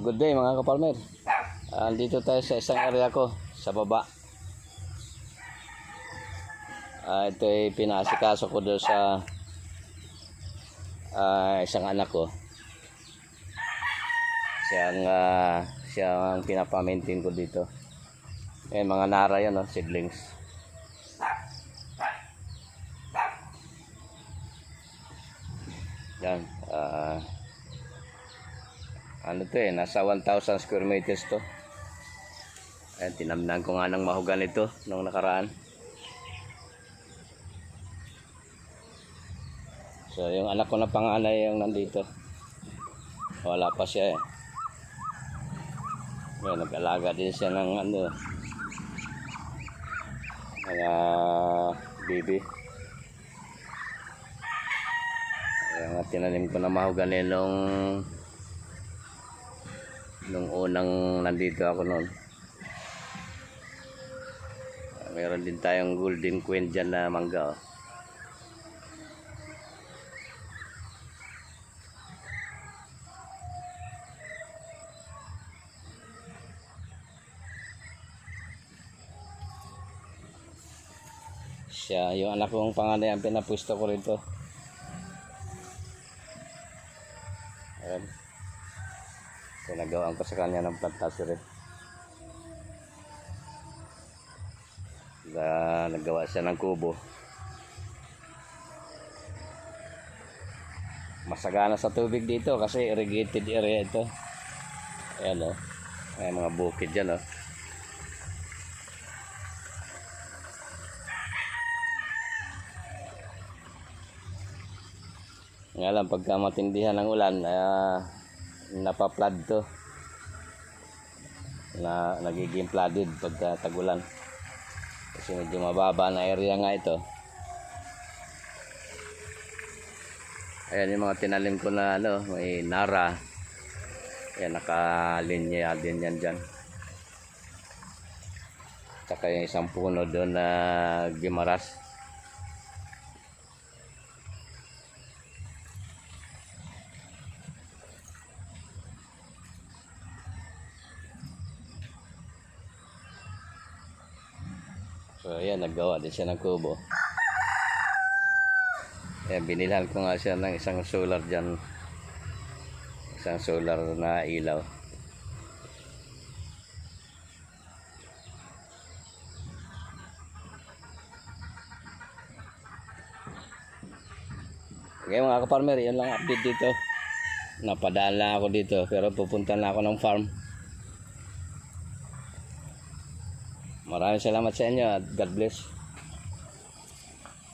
Good day mga kapalmer. Andito tayo sa isang area ko sa baba. Ito ay pinasikaso ko doon sa isang anak ko. Siyang pinapamaintain ko dito. Mga nara yan, seedlings. Yan. Ano to nasa 1,000 square meters to. Ayan, tinamnan ko nga ng mahugan ito nung nakaraan. So yung anak ko na panganay yung nandito. Wala pa siya Ayan, nag-alaga din siya ng mga baby. Ayan, tinanim ko na mahugan nung unang nandito ako noon. Meron din tayong golden queen dyan na mangga. Siya, yung anak kong panganay ang pinapwesto ko rito. Ayan. Nagawaan ko sa kanya ng plantasyo rin. Nagawa siya ng kubo. Masagana sa tubig dito kasi irrigated area ito. Ayan may mga bukid dyan Nga lang pagka matindihan ng ulan napaplood to, nagiging flooded pagka tagulan kasi medyo mababa na area nga ito. Ayan yung mga tinalim ko na may nara. Ayan, nakalinya din yan dyan. Tsaka yung isang puno doon na gimaras. So ayan, naggawa din siya ng kubo. Ayan, binilhan ko nga siya ng isang solar dyan. Isang solar na ilaw. Okay mga kaparmer, yan lang update dito. Napadaan lang ako dito pero pupunta na ako ng farm. Maraming salamat sa inyo at God bless.